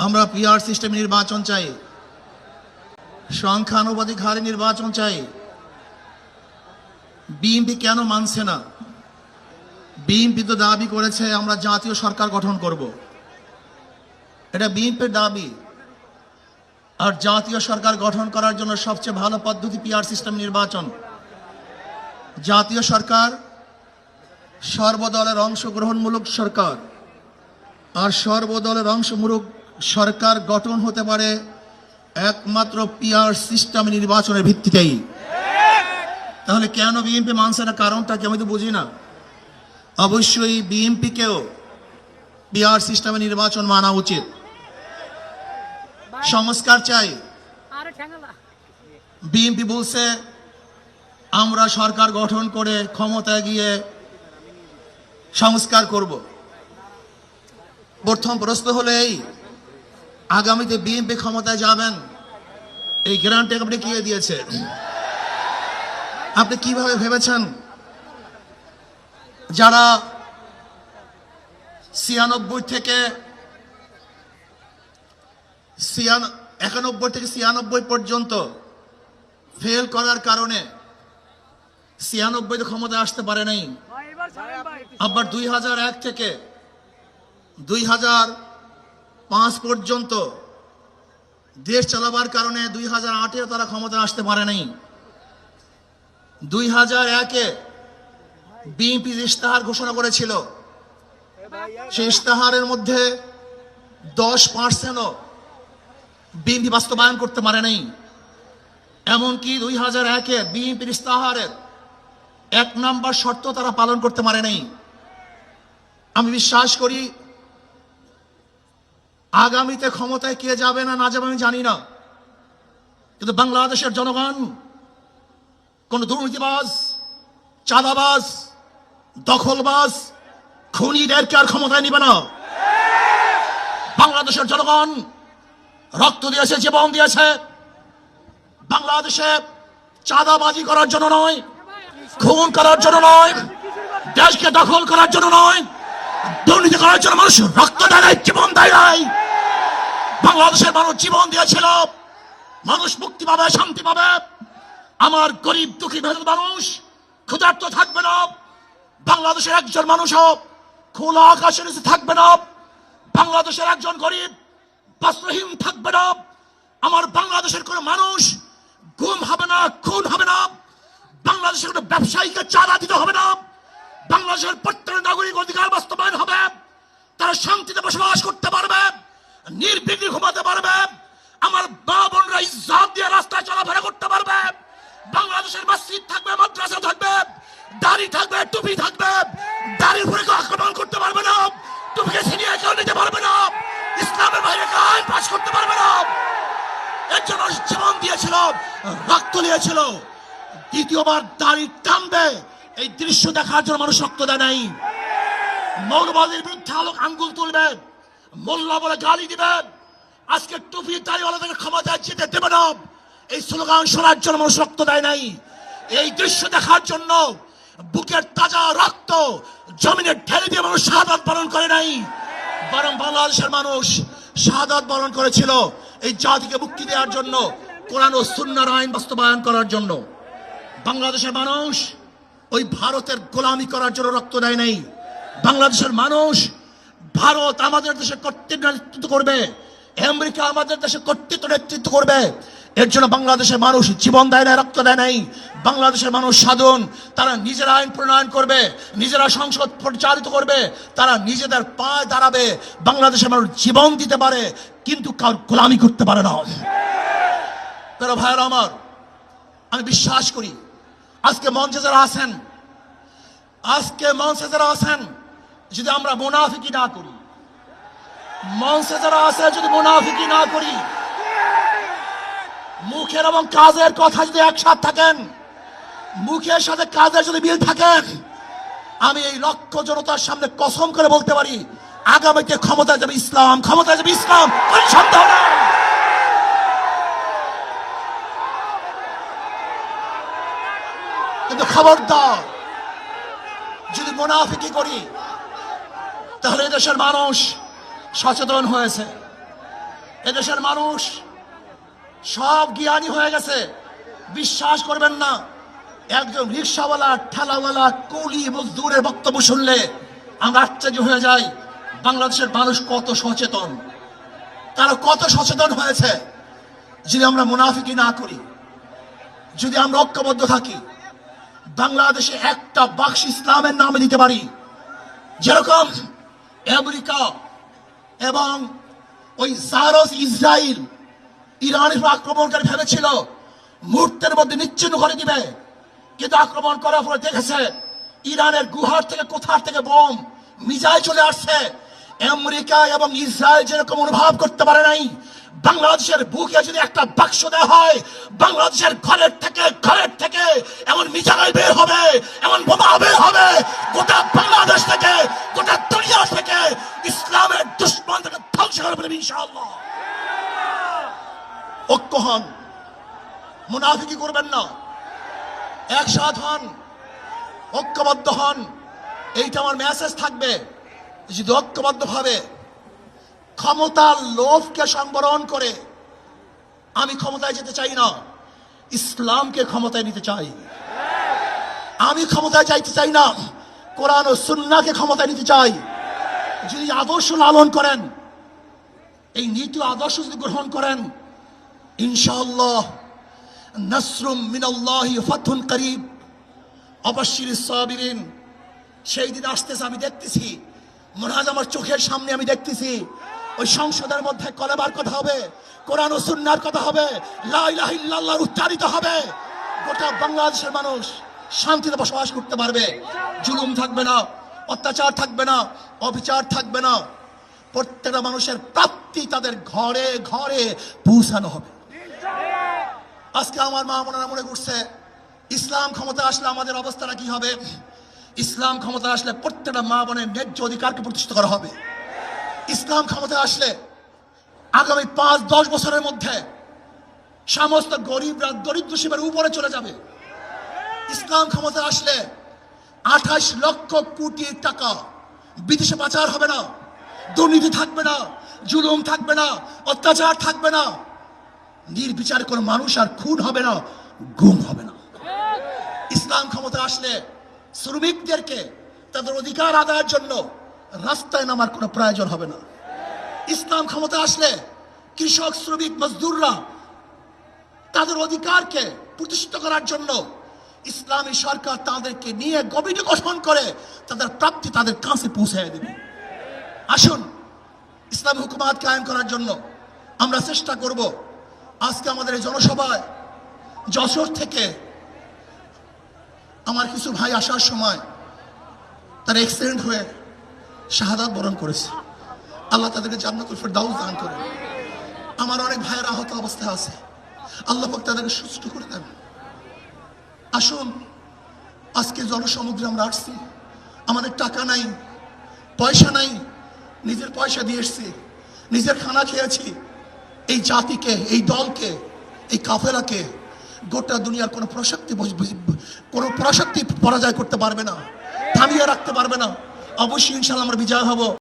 আমরা পিআর সিস্টেমে নির্বাচন চাই, সংখ্যানুপাতিক হারে নির্বাচন চাই। বিএনপি কেন মানছে না? বিএনপি তো দাবি করেছে আমরা জাতীয় সরকার গঠন করব, এটা বিএনপির দাবি। আর জাতীয় সরকার গঠন করার জন্য সবচেয়ে ভালো পদ্ধতি পিআর সিস্টেম নির্বাচন। জাতীয় সরকার সর্বদলের অংশগ্রহণমূলক সরকার, আর সর্বদলের অংশমূলক সরকার গঠন হতে পারে একমাত্র পিআর সিস্টেম নির্বাচনের ভিত্তিতেই। তাহলে কেন বিএনপি মানছে না? কারণটা কি আমি তো বুঝি না। অবশ্যই বিএনপিকেও পিআর সিস্টেমে নির্বাচন মানা উচিত। সংস্কার চাই। বিএনপি বলছে আমরা সরকার গঠন করে ক্ষমতায় গিয়ে সংস্কার করব। প্রথম প্রশ্ন হলো এই, আগামীতে বিএনপি ক্ষমতায় যাবেন, এই গ্যারান্টি আপনি কে দিয়েছে? আপনি কিভাবে ভেবেছেন যারা 91 থেকে 96 পর্যন্ত ফেল করার কারণে 96 ক্ষমতায় আসতে পারে নাই, আবার 2001 থেকে 2005 পর্যন্ত দেশ চালাবার কারণে 2008-এ তারা ক্ষমতায় আসতে পারে নাই। 2001-এ বিএনপি ইশতেহার ঘোষণা করেছিল, সেই ইশতেহারের মধ্যে 10%ও বিএনপি বাস্তবায়ন করতে পারে নাই। এমনকি 2001-এ বিএনপির ইশতেহারের 1 নম্বর শর্ত তারা পালন করতে পারে নাই। আমি বিশ্বাস করি আগামীতে ক্ষমতায় কে যাবে না না যাবে আমি জানি না, কিন্তু বাংলাদেশের জনগণ কোন দুর্নীতিবাজ, চাঁদাবাজ, দখলবাজ, খুনিদেরকে আর ক্ষমতায় নিবে না। বাংলাদেশের জনগণ রক্ত দিয়েছে, জীবন দিয়েছে বাংলাদেশে চাঁদাবাজি করার জন্য নয়, খুন করার জন্য নয়, দেশকে দখল করার জন্য নয়, দুর্নীতি করার জন্য মানুষ রক্ত দেয়, জীবন দেয় নাই। বাংলাদেশের মানুষ জীবন দিয়েছিল, মানুষ মুক্তি পাবে, শান্তি পাবে। আমার গরিব দুঃখী মেহনত মানুষ ক্ষুধার্ত থাকবে না। বাংলাদেশের একজন মানুষও খোলা আকাশের নিচে থাকবে না। বাংলাদেশের একজন গরিব বস্ত্রহীন থাকবে না। আমার বাংলাদেশের কোন মানুষ গুম হবে না, খুন হবে না। বাংলাদেশের কোন ব্যবসায়ীকে চাঁদা দিতে হবে না। বাংলাদেশের প্রত্যেক নাগরিক অধিকার বাস্তবায়ন হবে, তারা শান্তিতে বসবাস করতে পারবে, নির্বিঘ্নে ঘুমাতে পারবে। আমার মা বোনরা ইজ্জত দিয়ে রাস্তায় চলাফেরা করতে পারবে। বাংলাদেশের মসজিদ থাকবে, মাদ্রাসা থাকবে, দাড়ি থাকবে, টুপি থাকবে। দাড়ির উপরে আক্রমণ করতে পারবে না, টুপিকে ছিনিয়ে কেউ নিতে পারবে না, ইসলামের বাইরে কেউ আইন পাস করতে পারবে না। এর জন্য জীবন দিয়েছিল, রক্ত দিয়েছিল। দ্বিতীয়বার দাড়ি টানবে এই দৃশ্য দেখার জন্য মানুষ রক্ত দেয় নাই। মৌলবাদীর বিরুদ্ধে আঙ্গুল তুলবে, মোল্লা বলে গালি দিবে, আজকে টুপি দাড়িওয়ালাদের ক্ষমতায় যেতে দেবে না, এই স্লোগান শোনার জন্য মানুষ রক্ত দেয় নাই। এই দৃশ্য দেখার জন্য বুকের তাজা রক্ত জমিনে ঢেলে দিয়ে মানুষ শাহাদাত বরণ করে নাই, বরং বাংলাদেশের মানুষ শাহাদাত বরণ করেছিল এই জাতিকে মুক্তি দেওয়ার জন্য, কোরআন ও সুন্নাহর আইন বাস্তবায়ন করার জন্য। বাংলাদেশের মানুষ ওই ভারতের গোলামি করার জন্য রক্ত দেয় নাই। বাংলাদেশের মানুষ ভারত আমাদের দেশে কর্তৃত্ব নেতৃত্ব করবে, আমেরিকা আমাদের দেশে কর্তৃত্ব নেতৃত্ব করবে, এর জন্য বাংলাদেশের মানুষ জীবন দেয় না, রক্ত দেয় নাই। বাংলাদেশের মানুষ সাধন, তারা নিজেরা আইন প্রণয়ন করবে, নিজেরা সংসদ পরিচালিত করবে, তারা নিজেদের পায়ে দাঁড়াবে। বাংলাদেশের মানুষ জীবন দিতে পারে, কিন্তু কার গোলামি করতে পারে না। তারা ভাইয়েরা আমার, আমি বিশ্বাস করি আজকে মঞ্চে যারা আছেন, যদি আমরা মুনাফিকি না করি, মঞ্চে যারা আছে যদি মুনাফিকি না করি, মুখের এবং কাজের কথা যদি একসাথে থাকেন, মুখের সাথে কাজের যদি মিল থাকেন, আমি এই লক্ষ জনতার সামনে কসম করে বলতে পারি আগামীতে ক্ষমতায় যাবে ইসলাম, ক্ষমতায় যাবে ইসলাম, কোনো সন্দেহ নাই। কিন্তু খবরদার যদি মুনাফিকি করি, তাহলে দেশের মানুষ সচেতন হয়েছে, এদেশের মানুষ সব জ্ঞানী হয়ে গেছে। বিশ্বাস করবেন না, একজন রিক্সাওয়ালা, ঠেলাওয়ালা, কুলি মজদুরের বক্তব্য শুনলে আমরা আশ্চর্য হয়ে যাই। বাংলাদেশের মানুষ কত সচেতন, তারা কত সচেতন হয়েছে। যদি আমরা মুনাফিকি না করি, যদি আমরা ঐক্যবদ্ধ থাকি, বাংলাদেশে একটা বাক্স ইসলামের নামে দিতে পারি। যেরকম আমেরিকা এবং ওই সারস ইসরায়েল ইরানের উপর আক্রমণকারী ভেবেছিল মুহূর্তের মধ্যে নিচ্ছিন্ন করে দিবে, কিন্তু আক্রমণ করার পরে দেখেছে ইরানের গুহার থেকে কোথার থেকে বোম মিসাইল চলে আসছে। আমেরিকা এবং ইসরায়েল যেরকম অনুভব করতে পারে নাই, বাংলাদেশের বুকে যদি একটা বাক্স দেওয়া হয়, বাংলাদেশের ঘরের থেকে এমন মিসাইল বের হবে, এমন বোমা বের হবে, গোটা বাংলাদেশ থেকে, গোটা দুনিয়া থেকে ইসলামের দুশ্মনকে ধ্বংস করে ফেলবে ইনশাআল্লাহ। ঐক্য হন, মুনাফিকি করবেন না, একসাথ হন, ঐক্যবদ্ধ হন। এইটা আমার মেসেজ থাকবে। যদি ঐক্যবদ্ধ ভাবে ক্ষমতার লোভকে সংবরণ করে আমি ক্ষমতায় যেতে চাই না, ইসলামকে ক্ষমতায় নিতে চাই। আমি ক্ষমতায় যাইতে চাই না, কোরআন ও সুন্নাহকে ক্ষমতায় নিতে চাই। যদি আদর্শ লালন করেন, এই নীতি আদর্শ যদি গ্রহণ করেন, ইনশাআল্লাহ নাসরুম মিনাল্লাহি ফাতহুন করিব ওয়াবাশশিরিস সাবিরিন। সেই দিন আসতেছে, আমি দেখতেছি, মনে হয় আমার চোখের সামনে আমি দেখতেছি। ওই সংসদের মধ্যে কলেমার কথা হবে, কোরআন ও সুন্নাহর কথা হবে, লা ইলাহা ইল্লাল্লাহ উচ্চারিত হবে। গোটা বাংলাদেশের মানুষ শান্তিতে বসবাস করতে পারবে। জুলুম থাকবে না, অত্যাচার থাকবে না, অবিচার থাকবে না। প্রত্যেকটা মানুষের প্রাপ্তি তাদের ঘরে ঘরে পৌঁছানো হবে। আজকে আমার মা বোনেরা মনে করছে ইসলাম ক্ষমতা আসলে আমাদের অবস্থাটা কি হবে। ইসলাম ক্ষমতা আসলে প্রত্যেকটা মা বোনের ন্যায্য অধিকারকে প্রতিষ্ঠিত করা হবে। ইসলাম ক্ষমতা আসলে আগামী 5-10 বছরের মধ্যে সমস্ত গরিবরা দরিদ্র সীমার উপরে চলে যাবে। ইসলাম ক্ষমতা আসলে 28 লক্ষ কোটি টাকা বিদেশে পাচার হবে না, দুর্নীতি থাকবে না, জুলুম থাকবে না, অত্যাচার থাকবে না, নির্বিচার কোনো মানুষ আর খুন হবে না, গুম হবে না। ইসলাম ক্ষমতা আসলে শ্রমিকদেরকে তাদের অধিকার আদায়ের জন্য রাস্তায় নামার কোনো প্রয়োজন হবে না। ইসলাম ক্ষমতা আসলে কৃষক, শ্রমিক, মজদুররা তাদের অধিকারকে প্রতিষ্ঠিত করার জন্য ইসলামী সরকার তাদেরকে নিয়ে কমিটি গঠন করে তাদের প্রাপ্তি তাদের কাছে পৌঁছে দেবে। আসুন, ইসলামী হুকুমাত কায়েম করার জন্য আমরা চেষ্টা করব। আজকে আমাদের এই জনসভায় যশোর থেকে আমার কিছু ভাই আসার সময় তারা অ্যাক্সিডেন্ট হয়ে শাহাদাত বরণ করেছে। আল্লাহ তাদেরকে জান্নাতুল ফেরদাউস দান করেন। আমার অনেক ভাইয়ের আহত অবস্থায় আছে, আল্লাহ পাক তাদেরকে সুস্থ করে দেন। আসুন, আজকে জনসমুদ্রে আমরা আসছি, আমাদের টাকা নাই, পয়সা নাই, নিজের পয়সা দিয়ে এসছি, নিজের খানা খেয়েছি। এই জাতিকে, এই দলকে, এই কাফেলাকে গোটা দুনিয়ার কোনো প্রশক্তি পরাজয় করতে পারবে না, থামিয়ে রাখতে পারবে না। অবশ্যই ইনশাআল্লাহ আমরা বিজয় হব।